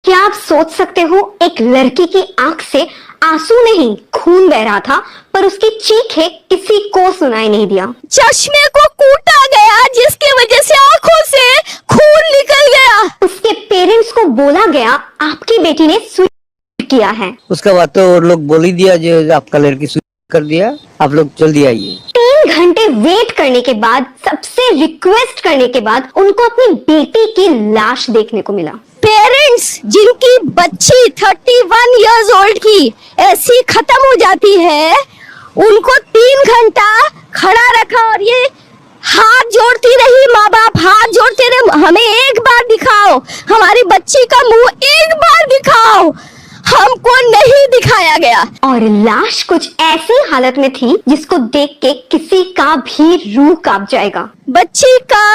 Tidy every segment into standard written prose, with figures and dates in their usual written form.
क्या आप सोच सकते हो, एक लड़की की आंख से आंसू नहीं खून बह रहा था, पर उसकी चीखें किसी को सुनाई नहीं दिया। चश्मे को कूटा गया जिसकी वजह से आंखों से खून निकल गया। उसके पेरेंट्स को बोला गया आपकी बेटी ने सुसाइड किया है। उसके बाद तो लोग बोल ही दिया जो आपका लड़की सुसाइड कर दिया, आप लोग जल्दी आइए। 3 घंटे वेट करने के बाद, सबसे रिक्वेस्ट करने के बाद उनको अपनी बेटी की लाश देखने को मिला। पेरेंट्स जिनकी बच्ची 31 इयर्स ओल्ड की ऐसी खत्म हो जाती है, उनको 3 घंटा खड़ा रखा और ये हाथ जोड़ती रही, माँ बाप हाथ जोड़ते रहे, हमें एक बार दिखाओ, हमारी बच्ची का मुंह एक बार दिखाओ। हमको नहीं दिखाया गया और लाश कुछ ऐसी हालत में थी जिसको देख के किसी का भी रूह कांप जाएगा। बच्ची का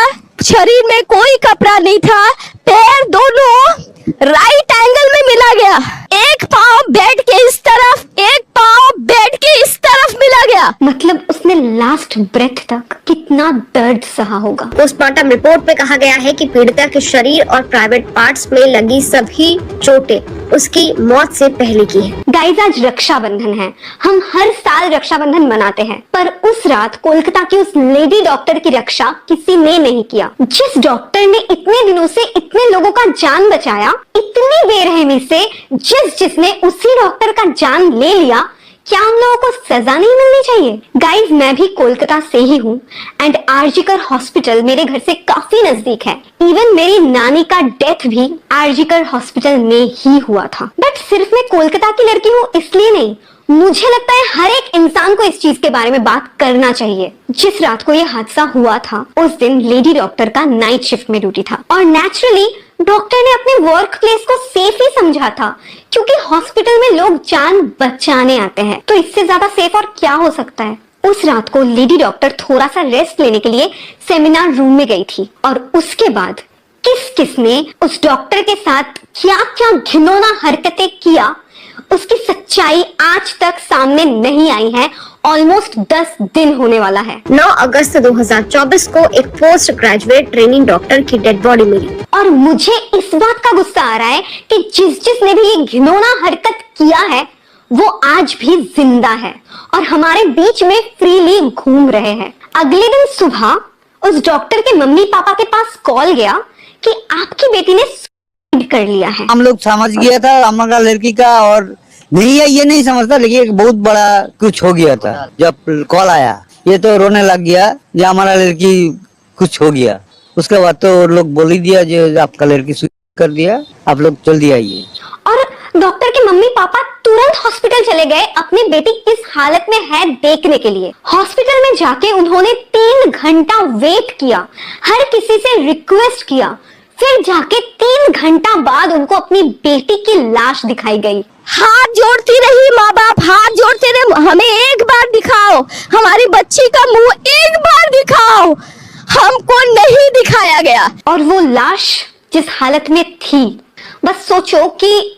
शरीर में कोई कपड़ा नहीं था, पैर दोनों राइट एंगल में मिला गया, एक पाँव बेड के इस तरफ, एक पाँव बेड के इस तरफ मिला गया। मतलब उसने लास्ट ब्रेथ तक कितना दर्द सहा होगा। पोस्टमार्टम रिपोर्ट में कहा गया है कि पीड़िता के शरीर और प्राइवेट पार्ट्स में लगी सभी चोटें उसकी मौत से पहले की है। गाइस, आज रक्षाबंधन है। हम हर साल रक्षाबंधन मनाते हैं, पर उस रात कोलकाता की उस लेडी डॉक्टर की रक्षा किसी ने नहीं किया। जिस डॉक्टर ने इतने दिनों से इतने लोगों का जान बचाया, इतनी बेरहमी से जिसने उसी डॉक्टर का जान ले लिया, क्या हम लोगों को सजा नहीं मिलनी चाहिए? गाइस, मैं भी कोलकाता से ही हूँ एंड आरजीकर हॉस्पिटल मेरे घर से काफी नजदीक है। इवन मेरी नानी का डेथ भी आरजीकर हॉस्पिटल में ही हुआ था। बट सिर्फ मैं कोलकाता की लड़की हूँ इसलिए नहीं, मुझे लगता है हर एक इंसान को इस चीज के बारे में बात करना चाहिए। जिस रात को ये हादसा हुआ था, उस दिन लेडी डॉक्टर का नाइट शिफ्ट में ड्यूटी था और नेचुरली डॉक्टर ने अपने वर्क प्लेस को सेफ ही समझा था, क्योंकि हॉस्पिटल में लोग जान बचाने आते हैं, तो इससे ज्यादा सेफ और क्या हो सकता है। उस रात को लेडी डॉक्टर थोड़ा सा रेस्ट लेने के लिए सेमिनार रूम में गई थी और उसके बाद किस किस ने उस डॉक्टर के साथ क्या क्या घिनौना हरकतें किया, उसकी सच्चाई आज तक सामने नहीं आई है। ऑलमोस्ट 10 दिन होने वाला है। 9 अगस्त 2024 को एक पोस्ट ग्रेजुएट ट्रेनिंग डॉक्टर की डेड बॉडी मिली और मुझे इस बात का गुस्सा आ रहा है कि जिसने भी ये घिनौना हरकत किया है, वो आज भी जिंदा है और हमारे बीच में फ्रीली घूम रहे हैं। अगले दिन सुबह उस डॉक्टर के मम्मी पापा के पास कॉल गया कि आपकी बेटी ने सुसाइड कर लिया है। हम लोग समझ गया था हमारा लड़की का, और नहीं है ये नहीं समझता, लेकिन एक बहुत बड़ा कुछ हो गया था। जब कॉल आया ये तो रोने लग गया जो हमारा लड़की कुछ हो गया। उसके बाद तो लोग बोल ही दिया जो आपका लड़की सुसाइड कर दिया, आप लोग जल्दी आइए। और डॉक्टर के मम्मी पापा तुरंत हॉस्पिटल चले गए अपनी बेटी किस हालत में है देखने के लिए। हॉस्पिटल में जाके उन्होंने 3 घंटा वेट किया, हर किसी से रिक्वेस्ट किया, फिर जाके 3 घंटा बाद उनको अपनी बेटी की लाश दिखाई गई। हाथ जोड़ती रही, माँ बाप हाथ जोड़ते रहे, हमें एक बार दिखाओ, हमारी बच्ची का मुंह एक बार दिखाओ। हमको नहीं दिखाया गया। और वो लाश जिस हालत में थी, बस सोचो कि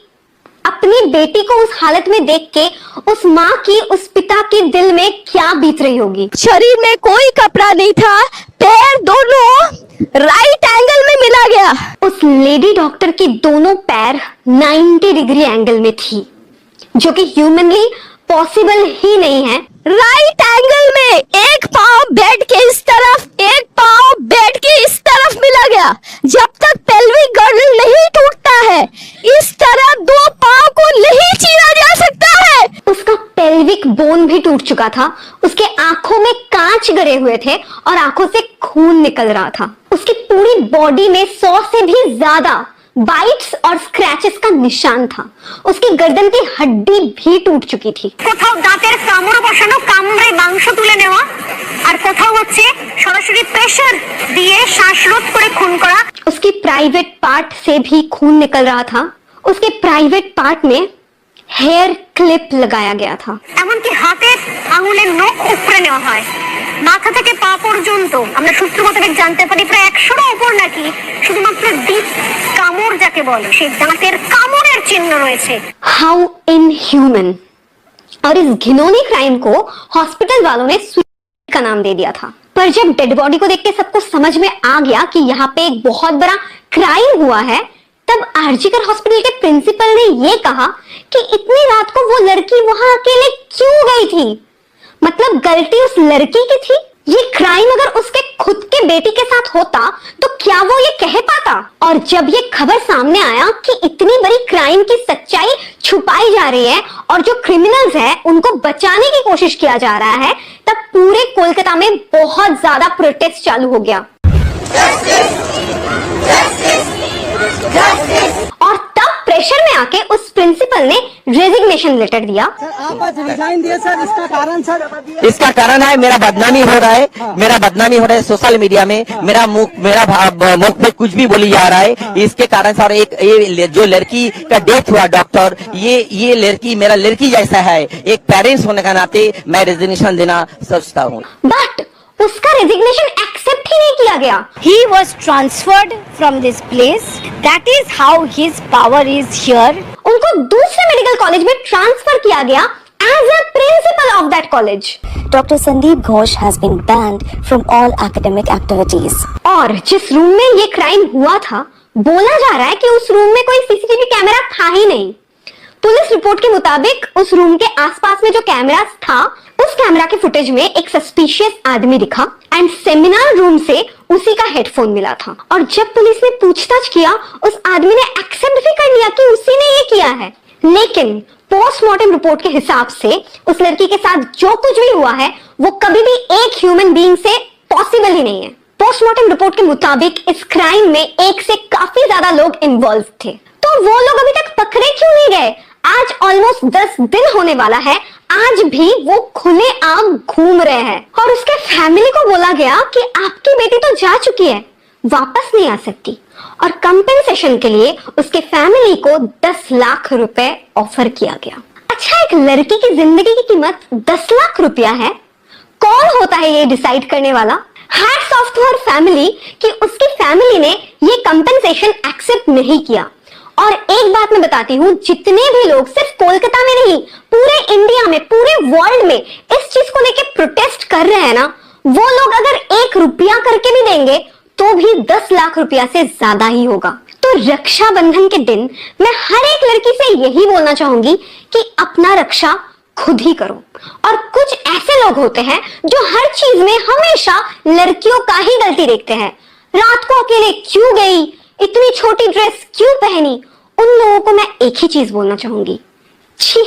अपनी बेटी को उस हालत में देख के उस माँ की, उस पिता के दिल में क्या बीत रही होगी। शरीर में कोई कपड़ा नहीं था, पैर दोनों राइट एंगल में मिला गया। उस लेडी डॉक्टर की दोनों पैर 90 डिग्री एंगल में थी, जो कि ह्यूमनली पॉसिबल ही नहीं है। राइट एंगल में एक पाँव बेड के इस तरफ, एक पाँव बेड के इस तरफ मिला गया। जब तक पेल्विक गर्डल नहीं टूटता है, इस तरह 2 पाँव को नहीं चीरा जा सकता है। उसका पेल्विक बोन भी टूट चुका था, उसके आंखों में कांच गड़े हुए थे और आंखों से खून निकल रहा था। उसकी पूरी बॉडी में 100 से भी ज्यादा बाइट्स और स्क्रैचेस का निशान था। उसकी गर्दन की हड्डी भी टूट चुकी थी। কোথাও দাঁতের কামড় বসানো, কামড়ে মাংস তুলে নেওয়া, আর কোথাও হচ্ছে সরাসরি প্রেসার দিয়ে শ্বাসরোধ করে খুন করা। उसकी प्राइवेट पार्ट से भी खून निकल रहा था। उसके प्राइवेट पार्ट में हेयर क्लिप लगाया गया था। এমনকি হাতের আঙুলের নখ উপড়ে নেওয়া হয়। মাথা থেকে পা পর্যন্ত আমরা সূত্র মোতাবেক জানতে পারি প্রায় 100র উপর নাকি শুধুমাত্র ডিপ কামড় যাকে বলে সেই দাঁতের কামড়ের চিহ্ন রয়েছে। How inhuman. और इस घिनौनी क्राइम को हॉस्पिटल वालों ने सुसाइड का नाम दे दिया था। पर जब डेड बॉडी को देख के सबको समझ में आ गया कि यहाँ पे एक बहुत बड़ा क्राइम हुआ है, तब आरजीकर हॉस्पिटल के प्रिंसिपल ने ये कहा कि इतनी रात को वो लड़की वहां अकेले क्यों गई थी, मतलब गलती उस लड़की की थी। ये क्राइम अगर उसके खुद के बेटी के साथ होता तो क्या वो ये कह पाता। और जब ये खबर सामने आया कि इतनी बड़ी क्राइम की सच्चाई छुपाई जा रही है और जो क्रिमिनल्स हैं उनको बचाने की कोशिश किया जा रहा है, तब पूरे कोलकाता में बहुत ज्यादा प्रोटेस्ट चालू हो गया। और तब प्रेशर में आके उस प्रिंसिपल ने रेजिग्नेशन लेटर दिया। आप आज रिजाइन दिए सर, इसका कारण सर? इसका कारण है मेरा बदनामी हो रहा है, मेरा बदनामी हो रहा है सोशल मीडिया में, मेरा मुख पे कुछ भी बोली जा रहा है। इसके कारण सर एक ये जो लड़की का डेथ हुआ डॉक्टर, ये लड़की मेरा लड़की जैसा है। एक पेरेंट्स होने का नाते मैं रेजिग्नेशन देना सोचता हूँ। बट उसका रेजिग्नेशन एक्सेप्ट ही नहीं किया गया। He was transferred from this place. That is how his power is here. उनको दूसरे मेडिकल कॉलेज में ट्रांसफर किया गया as a principal of that college. Dr. Sandeep Ghosh has been banned from all academic activities. और जिस room में ये crime हुआ था, बोला जा रहा है कि उस रूम में कोई सीसीटीवी कैमरा था ही नहीं। पुलिस रिपोर्ट के मुताबिक उस रूम के आसपास में जो कैमरा था, उस कैमरा के फुटेज में एक सस्पिशियस आदमी दिखा एंड सेमिनार रूम से उसी का हेडफोन मिला था। और जब पुलिस ने पूछताछ किया, उस आदमी ने एक्सेप्ट भी कर लिया कि उसी ने ये किया है। लेकिन पोस्टमार्टम रिपोर्ट के हिसाब से उस लड़की के साथ जो कुछ भी हुआ है वो कभी भी एक ह्यूमन बीइंग से पॉसिबल ही नहीं है। पोस्टमार्टम रिपोर्ट के मुताबिक इस क्राइम में एक से काफी ज्यादा लोग इन्वॉल्व थे। तो वो लोग अभी तक पकड़े क्यों नहीं गए? आज ऑलमोस्ट 10 दिन होने वाला है, आज भी वो खुले आम घूम रहे हैं। और उसके फैमिली को बोला गया कि आपकी बेटी तो जा चुकी है, वापस नहीं आ सकती। और कंपेंसेशन के लिए उसके फैमिली को 10 लाख रुपए ऑफर किया गया। अच्छा, एक लड़की की जिंदगी की कीमत 10 लाख रुपया है। कौन होता है ये डिसाइड करने वाला? Hats off to her family कि उसकी फैमिली ने ये कंपेंसेशन एक्सेप्ट नहीं किया। और एक बात मैं बताती हूँ, जितने भी लोग सिर्फ कोलकाता में नहीं, पूरे इंडिया में, पूरे वर्ल्ड में इस चीज को लेके प्रोटेस्ट कर रहे हैं ना, वो लोग अगर 1 रुपया करके भी देंगे तो भी 10 लाख रुपया से ज्यादा ही होगा। तो रक्षाबंधन के दिन मैं हर एक लड़की से यही बोलना चाहूंगी कि अपना रक्षा खुद ही करो। और कुछ ऐसे लोग होते हैं जो हर चीज में हमेशा लड़कियों का ही गलती देखते हैं। रात को अकेले क्यों गई, इतनी छोटी ड्रेस क्यों पहनी, उन लोगों को मैं एक ही चीज बोलना चाहूंगी, छी।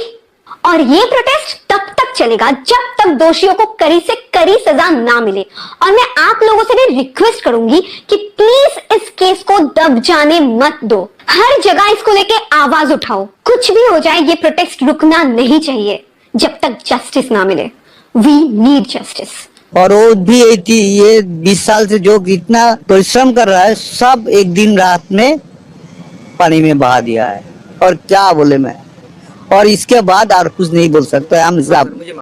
और ये प्रोटेस्ट तब तक चलेगा जब तक दोषियों को कड़ी से कड़ी सजा ना मिले। और मैं आप लोगों से भी रिक्वेस्ट करूंगी कि प्लीज इस केस को दब जाने मत दो। हर जगह इसको लेके आवाज उठाओ। कुछ भी हो जाए, ये प्रोटेस्ट रुकना नहीं चाहिए जब तक जस्टिस ना मिले। We need justice. और वो भी ये 20 साल से जो इतना परिश्रम कर रहा है, सब एक दिन रात में पानी में बहा दिया है। और क्या बोले मैं, और इसके बाद और कुछ नहीं बोल सकता। हम